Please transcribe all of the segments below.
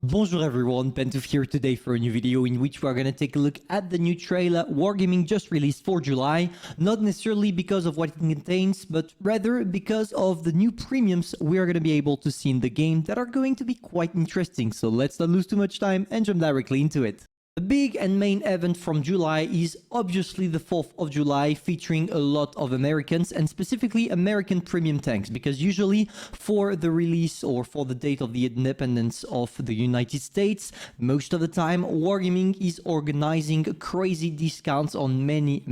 Bonjour everyone, Pantoufleee here today for a new video in which we are going to take a look at the new trailer Wargaming just released for July, not necessarily because of what it contains, but rather because of the new premiums we are going to be able to see in the game that are going to be quite interesting. So let's not lose too much time and jump directly into it. The big and main event from July is obviously the 4th of July, featuring a lot of Americans and specifically American premium tanks, because usually for the release or for the date of the independence of the United States, most of the time Wargaming is organizing crazy discounts on many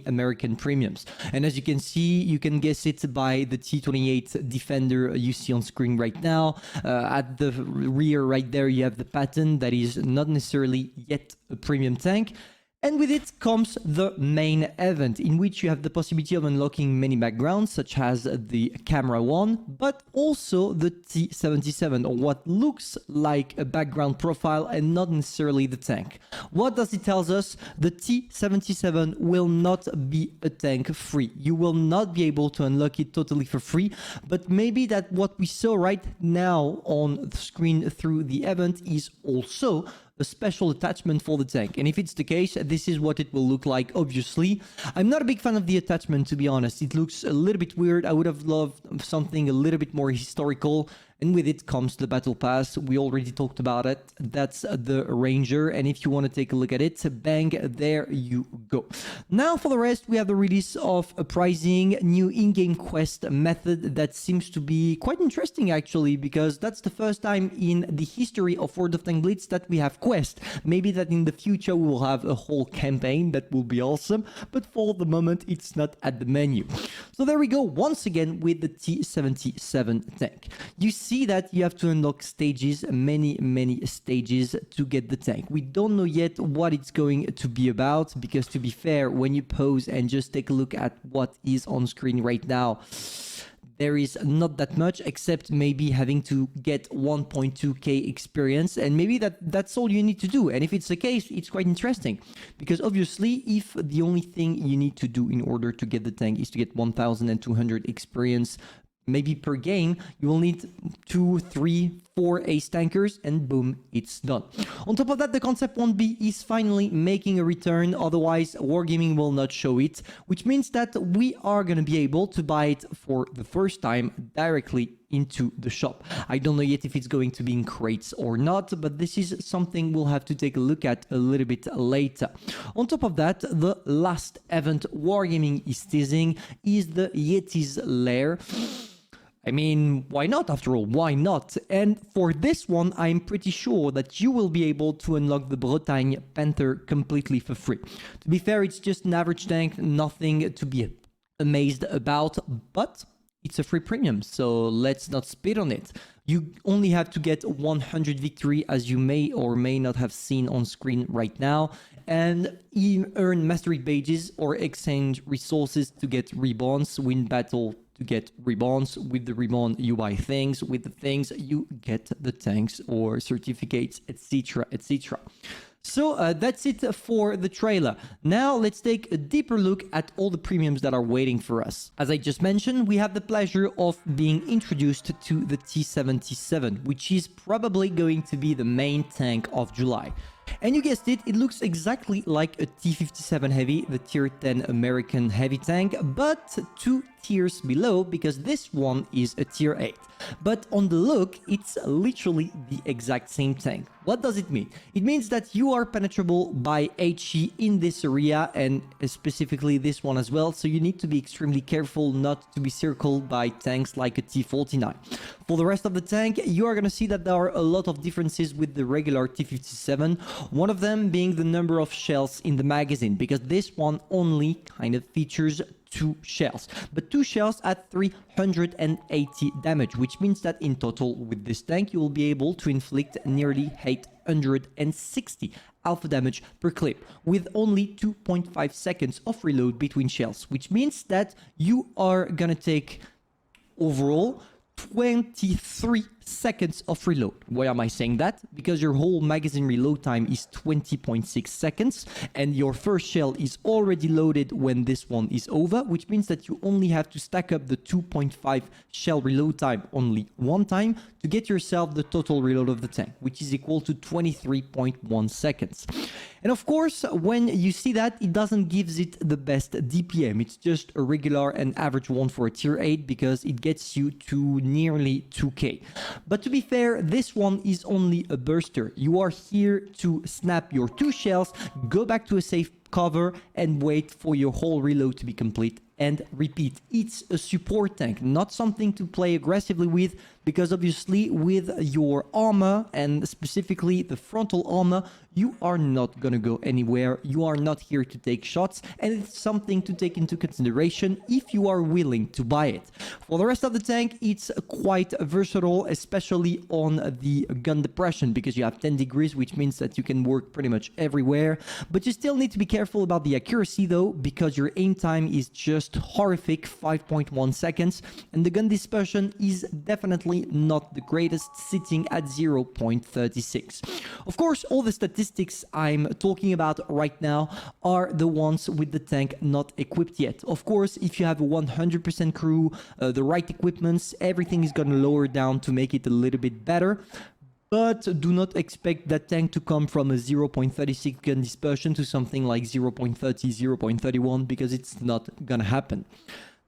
American premiums. And as you can see, you can guess it by the T-28 Defender you see on screen right now. At the rear right there you have the pattern that is not necessarily yet a premium tank. And with it comes the main event, in which you have the possibility of unlocking many backgrounds, such as the camera one, but also the T-77, or what looks like a background profile and not necessarily the tank. What does it tell us? The T-77 will not be a tank free. You will not be able to unlock it totally for free, but maybe that what we saw right now on the screen through the event is also a special attachment for the tank. And if it's the case, this is what it will look like. Obviously, I'm not a big fan of the attachment, to be honest. It looks a little bit weird. I would have loved something a little bit more historical. And with it comes the battle pass. We already talked about it. That's the Ranger. And if you want to take a look at it, bang, there you go. Now for the rest, we have the release of a pricing new in-game quest method that seems to be quite interesting, actually, because that's the first time in the history of World of Tanks Blitz that we have quest. Maybe that in the future we will have a whole campaign. That will be awesome. But for the moment, it's not at the menu. So there we go, once again with the T-77 tank. You see that you have to unlock stages, many stages to get the tank. We don't know yet what it's going to be about, because to be fair, when you pause and just take a look at what is on screen right now, there is not that much, except maybe having to get 1.2k experience, and maybe that's all you need to do. And if it's the case, it's quite interesting, because obviously if the only thing you need to do in order to get the tank is to get 1200 experience maybe per game, you will need 2, 3, 4 ace tankers, and boom, it's done. On top of that, the Concept 1B is finally making a return, otherwise Wargaming will not show it, which means that we are going to be able to buy it for the first time directly into the shop. I don't know yet if it's going to be in crates or not, but this is something we'll have to take a look at a little bit later. On top of that, the last event Wargaming is teasing is the Yeti's Lair. I mean, why not? After all, why not? And for this one, I'm pretty sure that you will be able to unlock the Bretagne Panther completely for free. To be fair, it's just an average tank, nothing to be amazed about, but it's a free premium, so let's not spit on it. You only have to get 100 victory, as you may or may not have seen on screen right now, and earn mastery badges or exchange resources to get rebonds, win battle to get rebonds. With the rebond you buy things, with the things you get the tanks or certificates, etc, etc. So that's it for the trailer. Now let's take a deeper look at all the premiums that are waiting for us. As I just mentioned, we have the pleasure of being introduced to the T-77, which is probably going to be the main tank of July. And you guessed it, it looks exactly like a T-57 Heavy, the tier 10 American heavy tank, but 2 tiers below, because this one is a tier 8. But on the look, it's literally the exact same tank. What does it mean? It means that you are penetrable by HE in this area, and specifically this one as well, so you need to be extremely careful not to be circled by tanks like a T-49. For the rest of the tank, you are going to see that there are a lot of differences with the regular T-57, one of them being the number of shells in the magazine, because this one only kind of features 2 shells, but 2 shells at 380 damage, which means that in total with this tank you will be able to inflict nearly 860 alpha damage per clip with only 2.5 seconds of reload between shells, which means that you are gonna take overall 23 seconds of reload. Why am I saying that? Because your whole magazine reload time is 20.6 seconds and your first shell is already loaded when this one is over, which means that you only have to stack up the 2.5 shell reload time only one time to get yourself the total reload of the tank, which is equal to 23.1 seconds. And of course, when you see that, it doesn't give it the best DPM. It's just a regular and average one for a tier 8 because it gets you to nearly 2k. But to be fair, this one is only a burster. You are here to snap your 2 shells, go back to a safe cover and wait for your whole reload to be complete and repeat. It's a support tank, not something to play aggressively with, because obviously with your armor and specifically the frontal armor, you are not gonna go anywhere. You are not here to take shots, and it's something to take into consideration if you are willing to buy it. For the rest of the tank, it's quite versatile, especially on the gun depression, because you have 10 degrees, which means that you can work pretty much everywhere. But you still need to be careful about the accuracy though, because your aim time is just horrific, 5.1 seconds, and the gun dispersion is definitely not the greatest, sitting at 0.36. Of course, all the statistics I'm talking about right now are the ones with the tank not equipped yet. Of course, if you have a 100% crew, the right equipments, everything is going to lower down to make it a little bit better. But do not expect that tank to come from a 0.36 gun dispersion to something like 0.30, 0.31, because it's not gonna happen.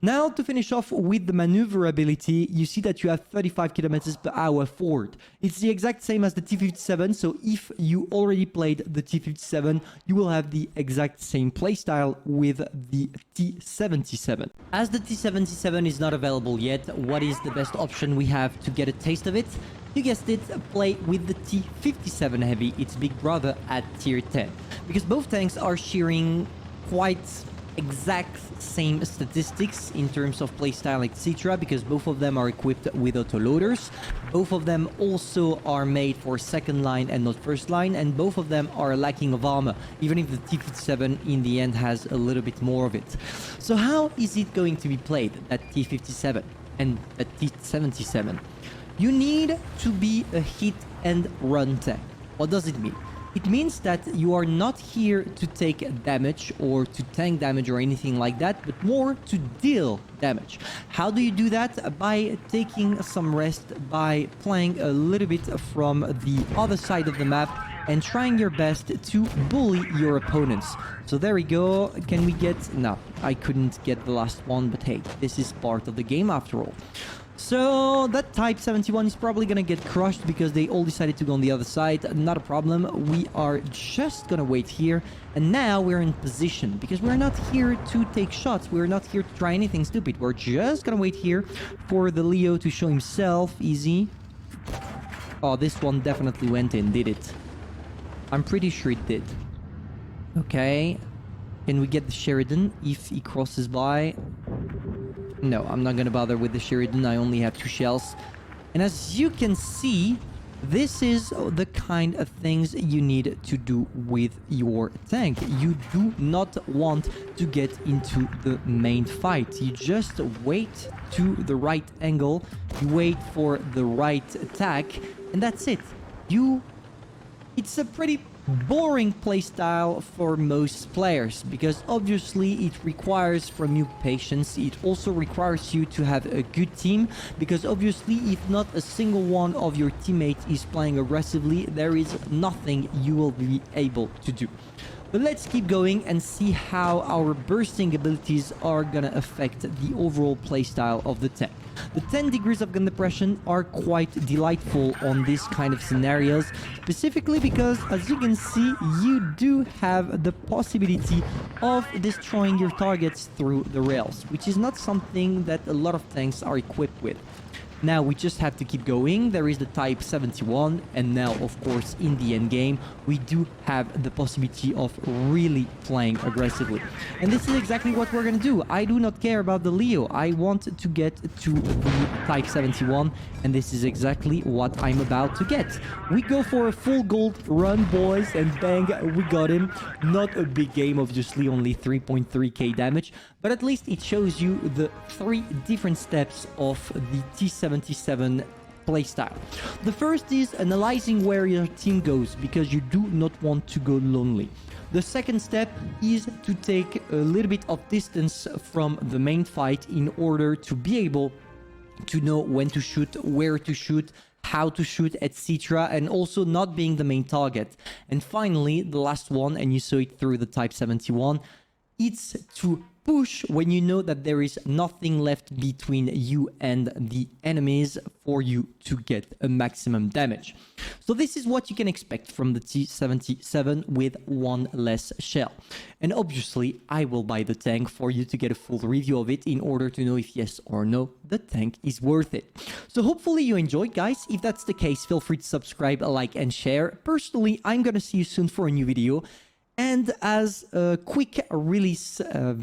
Now, to finish off with the maneuverability, you see that you have 35 kilometers per hour forward. It's the exact same as the T57, so if you already played the T57, you will have the exact same playstyle with the T77. As the T77 is not available yet, what is the best option we have to get a taste of it? You guessed it, play with the T57 Heavy, its big brother, at tier 10. Because both tanks are sharing quite exact same statistics in terms of playstyle, etc. Because both of them are equipped with autoloaders. Both of them also are made for second line and not first line. And both of them are lacking of armor, even if the T57 in the end has a little bit more of it. So how is it going to be played, that T57 and that T77? You need to be a hit and run tank. What does it mean? It means that you are not here to take damage or to tank damage or anything like that, but more to deal damage. How do you do that? By taking some rest, by playing a little bit from the other side of the map and trying your best to bully your opponents. So there we go. Can we get... No, I couldn't get the last one, but hey, this is part of the game after all. So that Type 71 is probably gonna get crushed because they all decided to go on the other side. Not a problem. We are just gonna wait here. And now we're in position because we're not here to take shots. We're not here to try anything stupid. We're just gonna wait here for the Leo to show himself. Easy. Oh, this one definitely went in, did it? I'm pretty sure it did. Okay. Can we get the Sheridan if he crosses by? No, I'm not gonna bother with the Sheridan. I only have 2 shells. And as you can see, this is the kind of things you need to do with your tank. You do not want to get into the main fight. You just wait to the right angle, you wait for the right attack, and that's it. It's a pretty boring playstyle for most players because obviously it requires from you patience. It also requires you to have a good team because obviously if not a single one of your teammates is playing aggressively, there is nothing you will be able to do. But let's keep going and see how our bursting abilities are gonna affect the overall playstyle of the tank. The 10 degrees of gun depression are quite delightful on these kind of scenarios, specifically because, as you can see, you do have the possibility of destroying your targets through the rails, which is not something that a lot of tanks are equipped with. Now we just have to keep going. There is the Type 71, and now of course in the end game we do have the possibility of really playing aggressively, and this is exactly what we're gonna do. I do not care about the Leo. I want to get to the Type 71, and this is exactly what I'm about to get. We go for a full gold run, boys, and bang, we got him. Not a big game, obviously, only 3.3k damage, but at least it shows you the 3 different steps of the T77 playstyle. The first is analyzing where your team goes, because you do not want to go lonely. The second step is to take a little bit of distance from the main fight in order to be able to know when to shoot, where to shoot, how to shoot, etc., and also not being the main target. And finally, the last one, and you saw it through the Type 71, it's to push when you know that there is nothing left between you and the enemies for you to get a maximum damage. So this is what you can expect from the T-77 with one less shell. And obviously, I will buy the tank for you to get a full review of it in order to know if yes or no, the tank is worth it. So hopefully you enjoyed, guys. If that's the case, feel free to subscribe, like, and share. Personally, I'm gonna see you soon for a new video. And as a quick release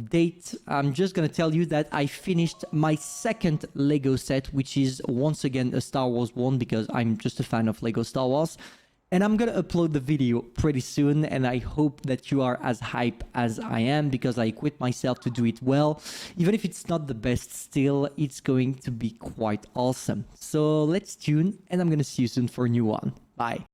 date, I'm just going to tell you that I finished my second Lego set, which is once again a Star Wars one, because I'm just a fan of Lego Star Wars. And I'm going to upload the video pretty soon, and I hope that you are as hype as I am, because I equipped myself to do it well. Even if it's not the best still, it's going to be quite awesome. So let's tune, and I'm going to see you soon for a new one. Bye.